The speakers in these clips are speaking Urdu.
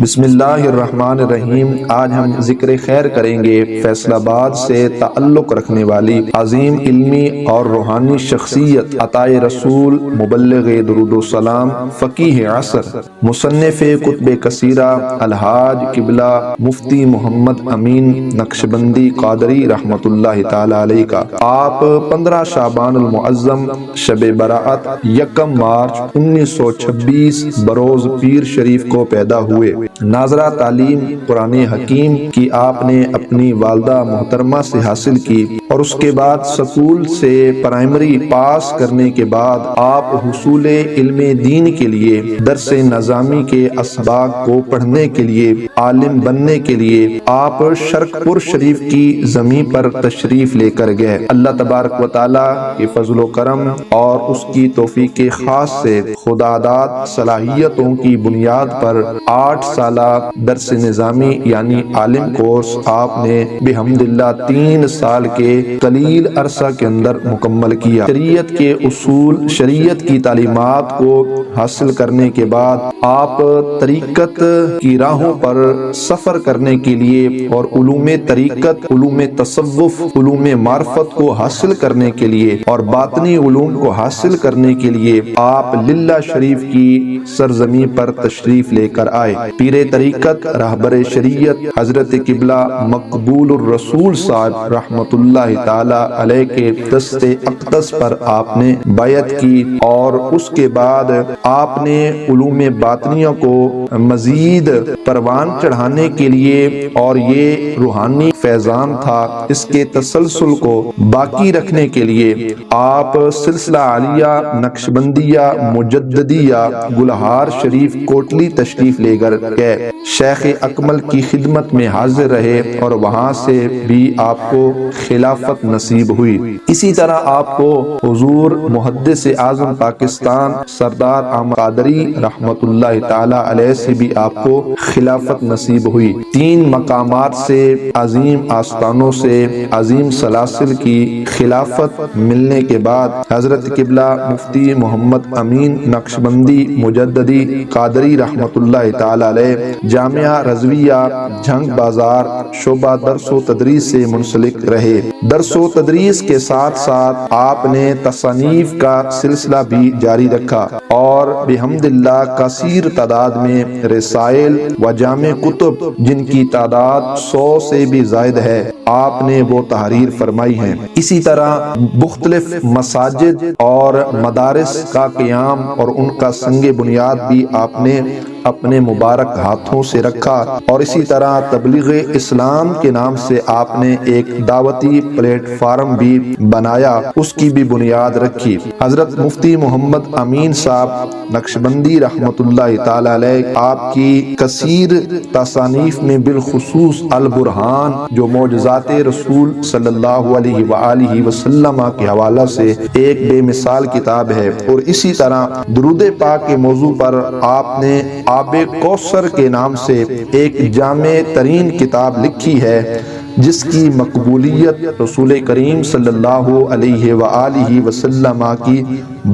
بسم اللہ الرحمن الرحیم۔ آج ہم ذکر خیر کریں گے فیصل آباد سے تعلق رکھنے والی عظیم علمی اور روحانی شخصیت عطائے رسول، مبلغ درود و سلام، فقیہ عصر، مصنف کتب کثیرہ، الحاج قبلہ مفتی محمد امین نقشبندی قادری رحمۃ اللہ تعالی علیہ کا۔ آپ 15 شعبان المعظم شب براءت 1 مارچ 1926 بروز پیر شریف کو پیدا ہوئے۔ ناظرہ تعلیم قرآن حکیم کی آپ نے اپنی والدہ محترمہ سے حاصل کی اور اس کے بعد سکول سے پرائمری پاس کرنے کے بعد آپ حصول علم دین کے لیے درس نظامی کے اسباق کو پڑھنے کے لیے، عالم بننے کے لیے آپ شرق پور شریف کی زمین پر تشریف لے کر گئے۔ اللہ تبارک و تعالیٰ کے فضل و کرم اور اس کی توفیق خاص سے خداداد صلاحیتوں کی بنیاد پر 8 سالہ درس نظامی یعنی عالم کورس آپ نے بحمد اللہ 3 سال کے قلیل عرصہ کے اندر مکمل کیا۔ شریعت کے اصول، شریعت کی تعلیمات کو حاصل کرنے کے بعد آپ طریقت کی راہوں پر سفر کرنے کے لیے اور علوم طریقت، علوم تصوف، علوم معرفت کو حاصل کرنے کے لیے اور باطنی علوم کو حاصل کرنے کے لیے آپ للہ شریف کی سرزمین پر تشریف لے کر آئے۔ پیر طریقت رہبر شریعت حضرت قبلہ مقبول الرسول صاحب رحمت اللہ تعالی علیہ کے دست اقدس پر آپ نے بیعت کی اور اس کے بعد آپ نے علوم باطنیہ کو مزید پروان چڑھانے کے لیے اور یہ روحانی فیضان تھا، اس کے تسلسل کو باقی رکھنے کے لیے آپ سلسلہ عالیہ نقشبندیہ مجددیہ گلہار شریف کوٹلی تشریف لے کر گئے، شیخ اکمل کی خدمت میں حاضر رہے اور وہاں سے بھی آپ کو خلافت نصیب ہوئی۔ اسی طرح آپ کو حضور محدث اعظم پاکستان سردار احمد قادری رحمت اللہ تعالی علیہ سے بھی آپ کو خلافت نصیب ہوئی۔ 3 مقامات سے، عظیم آستانوں سے، عظیم سلاسل کی خلافت ملنے کے بعد حضرت قبلہ مفتی محمد امین نقشبندی مجددی قادری رحمت اللہ تعالی علیہ جامعہ رضویہ جھنگ بازار شعبہ درس و تدریس سے منسلک رہے۔ درس و تدریس کے ساتھ ساتھ آپ نے تصانیف کا سلسلہ بھی جاری رکھا اور بحمد اللہ کثیر تعداد میں رسائل و جامع کتب جن کی تعداد 100 سے بھی زائد ہے آپ نے وہ تحریر فرمائی ہیں۔ اسی طرح مختلف مساجد اور مدارس کا قیام اور ان کا سنگ بنیاد بھی آپ نے اپنے مبارک ہاتھوں سے رکھا اور اسی طرح تبلیغ اسلام کے نام سے آپ نے ایک دعوتی پلیٹ فارم بھی بنایا، اس کی بھی بنیاد رکھی۔ حضرت مفتی محمد امین صاحب نقشبندی رحمت اللہ تعالی علیہ آپ کی کثیر تصانیف میں بالخصوص البرہان جو معجزات رسول صلی اللہ علیہ وآلہ وسلم کے حوالہ سے ایک بے مثال کتاب ہے، اور اسی طرح درود پاک کے موضوع پر آپ نے آب کوثر کے نام سے ایک جامع ترین کتاب لکھی ہے جس کی مقبولیت رسول کریم صلی اللہ علیہ وآلہ وسلم کی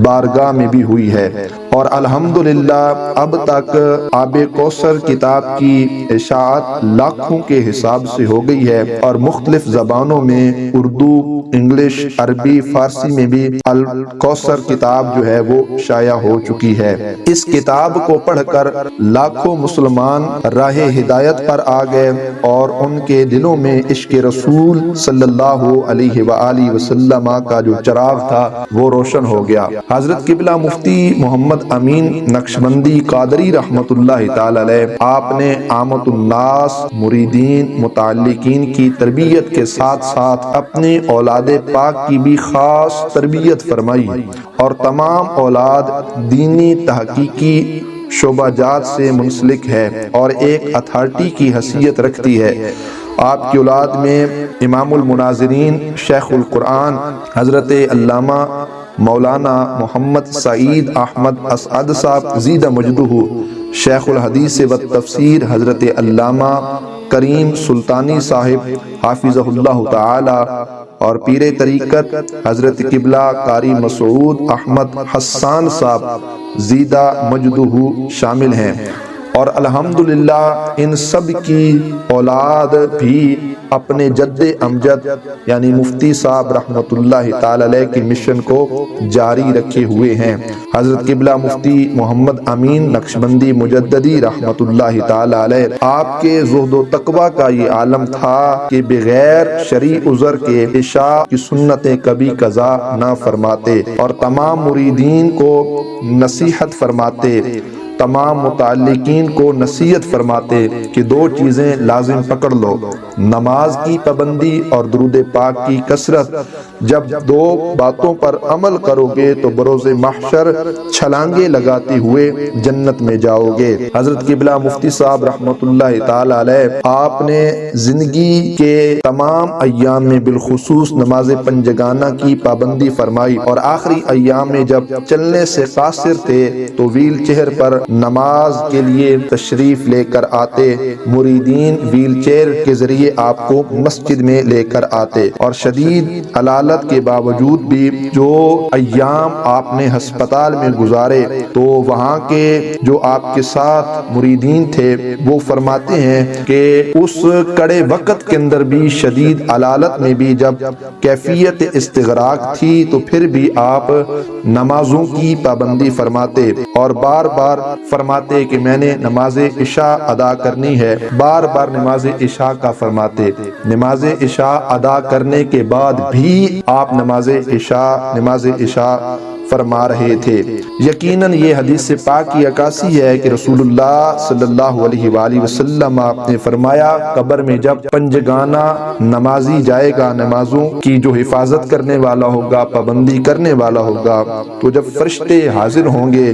بارگاہ میں بھی ہوئی ہے، اور الحمدللہ اب تک آب کوثر کتاب کی اشاعت لاکھوں کے حساب سے ہو گئی ہے اور مختلف زبانوں میں اردو، انگلش، عربی، فارسی میں بھی الکوثر کتاب جو ہے وہ شائع ہو چکی ہے۔ اس کتاب کو پڑھ کر لاکھوں مسلمان راہ ہدایت پر آ گئے اور ان کے دلوں میں عشق رسول صلی اللہ علیہ وآلہ وسلم کا جو چراغ تھا وہ روشن ہو گیا۔ حضرت قبلہ مفتی محمد امین نقشبندی قادری رحمت اللہ تعالی علیہ آپ نے عامت الناس، مریدین، متعلقین کی تربیت کے ساتھ ساتھ اپنی اولاد پاک کی بھی خاص تربیت فرمائی اور تمام اولاد دینی تحقیقی شعبہ جات سے منسلک ہے اور ایک اتھارٹی کی حیثیت رکھتی ہے۔ آپ کی اولاد میں امام المناظرین شیخ القرآن حضرت علامہ مولانا محمد سعید احمد اسعد صاحب زیدہ مجدہ، شیخ الحدیث و تفسیر حضرت علامہ کریم سلطانی صاحب حافظہ اللہ تعالی اور پیر طریقت حضرت قبلہ قاری مسعود احمد حسان صاحب زیدہ مجدہ شامل ہیں، اور الحمدللہ ان سب کی اولاد بھی اپنے جد امجد یعنی مفتی صاحب رحمت اللہ تعالی علیہ کی مشن کو جاری رکھے ہوئے ہیں۔ حضرت قبلہ مفتی محمد امین نقشبندی مجددی رحمت اللہ تعالی علیہ، آپ کے زہد و تقوی کا یہ عالم تھا کہ بغیر شرعی عذر کے عشاء کی سنتیں کبھی قضا نہ فرماتے اور تمام مریدین کو نصیحت فرماتے، تمام متعلقین کو نصیحت فرماتے کہ دو چیزیں لازم پکڑ لو، نماز کی پابندی اور درود پاک کی کثرت۔ جب دو باتوں پر عمل کرو گے تو بروز محشر چھلانگے لگاتے ہوئے جنت میں جاؤ گے۔ حضرت قبلہ مفتی صاحب رحمت اللہ تعالی علیہ، آپ نے زندگی کے تمام ایام میں بالخصوص نماز پنجگانہ کی پابندی فرمائی، اور آخری ایام میں جب چلنے سے قاصر تھے تو ویل چیئر پر نماز کے لیے تشریف لے کر آتے، مریدین ویل چیئر کے ذریعے آپ کو مسجد میں لے کر آتے، اور شدید علالت کے باوجود بھی جو ایام آپ نے ہسپتال میں گزارے تو وہاں کے جو آپ کے ساتھ مریدین تھے وہ فرماتے ہیں کہ اس کڑے وقت کے اندر بھی شدید علالت میں بھی جب کیفیت استغراق تھی تو پھر بھی آپ نمازوں کی پابندی فرماتے اور بار بار فرماتے کہ میں نے نماز عشاء ادا کرنی ہے، بار بار نماز عشاء کا فرماتے۔ نماز عشاء ادا کرنے کے بعد بھی آپ نماز عشاء فرما رہے تھے۔ یقیناً یہ حدیث پاک کی عکاسی ہے کہ رسول اللہ صلی اللہ علیہ وآلہ وسلم آپ نے فرمایا، قبر میں جب پنجگانہ نمازی جائے گا، نمازوں کی جو حفاظت کرنے والا ہوگا، پابندی کرنے والا ہوگا، تو جب فرشتے حاضر ہوں گے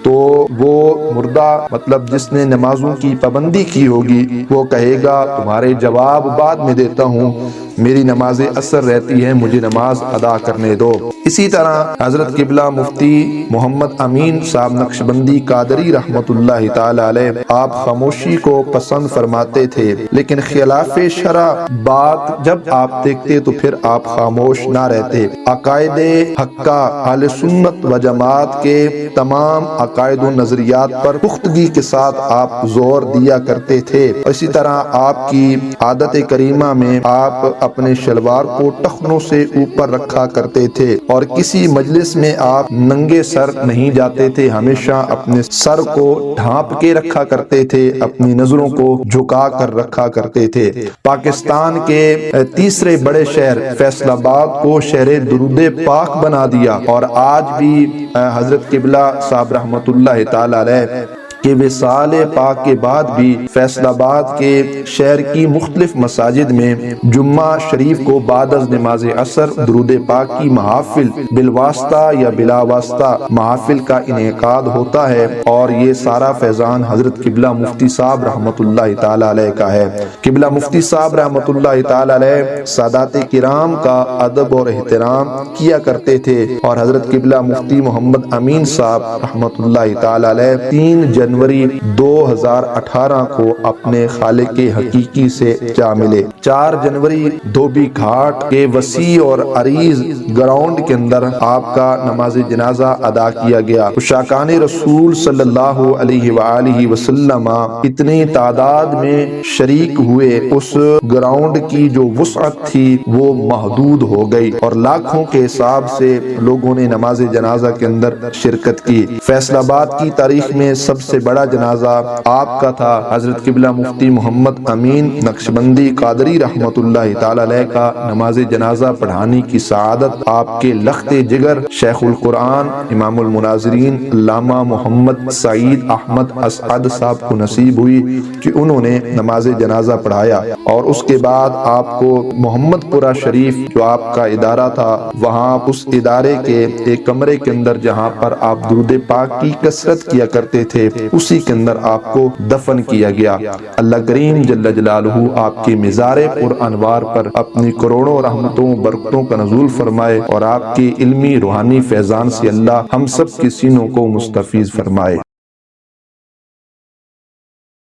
تو وہ مردہ مطلب جس نے نمازوں کی پابندی کی ہوگی وہ کہے گا تمہارے جواب بعد میں دیتا ہوں، میری نماز اثر رہتی ہے، مجھے نماز ادا کرنے دو۔ اسی طرح حضرت قبلہ مفتی محمد امین صاحب نقشبندی قادری رحمت اللہ تعالی علیہ، آپ خاموشی کو پسند فرماتے تھے، لیکن خلاف شرع بات جب آپ دیکھتے تو پھر آپ خاموش نہ رہتے۔ عقائد حقہ اہل سنت و جماعت کے تمام عقائد و نظریات پر پختگی کے ساتھ آپ زور دیا کرتے تھے۔ اسی طرح آپ کی عادت کریمہ میں آپ اپنے شلوار کو ٹخنوں سے اوپر رکھا کرتے تھے اور کسی مجلس میں آپ ننگے سر نہیں جاتے تھے، ہمیشہ اپنے سر کو ڈھانپ کے رکھا کرتے تھے، اپنی نظروں کو جھکا کر رکھا کرتے تھے۔ پاکستان کے تیسرے بڑے شہر فیصل آباد کو شہر درود پاک بنا دیا، اور آج بھی حضرت قبلہ صاحب رحمت اللہ تعالی علیہ کہ وصال پاک کے بعد بھی فیصل آباد کے شہر کی مختلف مساجد میں جمعہ شریف کو بعد از نماز عصر درود پاک کی محافل بالواسطہ یا بلا واسطہ محافل کا انعقاد ہوتا ہے، اور یہ سارا فیضان حضرت قبلہ مفتی صاحب رحمت اللہ تعالی علیہ کا ہے۔ قبلہ مفتی صاحب رحمت اللہ تعالی علیہ سادات کرام کا ادب اور احترام کیا کرتے تھے، اور حضرت قبلہ مفتی محمد امین صاحب رحمت اللہ تعالی علیہ 3 جنوری 2018 کو اپنے خالق حقیقی سے جا ملے۔ 4 جنوری دھوبی گھاٹ کے وسیع اور عریض گراؤنڈ کے اندر آپ کا نماز جنازہ ادا کیا گیا۔ عشاقان رسول صلی اللہ علیہ وآلہ وسلم اتنی تعداد میں شریک ہوئے، اس گراؤنڈ کی جو وسعت تھی وہ محدود ہو گئی، اور لاکھوں کے حساب سے لوگوں نے نماز جنازہ کے اندر شرکت کی۔ فیصل آباد کی تاریخ میں سب سے بڑا جنازہ آپ کا تھا۔ حضرت قبلہ مفتی محمد امین نقشبندی قادری رحمت اللہ تعالی علیہ کا نماز جنازہ پڑھانے کی سعادت آپ کے لخت جگر شیخ القرآن امام المناظرین علامہ محمد سعید احمد اسعد صاحب کو نصیب ہوئی کہ انہوں نے نماز جنازہ پڑھایا، اور اس کے بعد آپ کو محمد پورہ شریف جو آپ کا ادارہ تھا، وہاں اس ادارے کے ایک کمرے کے اندر جہاں پر آپ درود پاک کی کثرت کیا کرتے تھے، اسی کے اندر آپ کو دفن کیا گیا۔ اللہ کریم جل جلالہ آپ کے مزار پر انوار پر اپنی کروڑوں رحمتوں برکتوں کا نزول فرمائے، اور آپ کے علمی روحانی فیضان سے اللہ ہم سب کے سینوں کو مستفیض فرمائے۔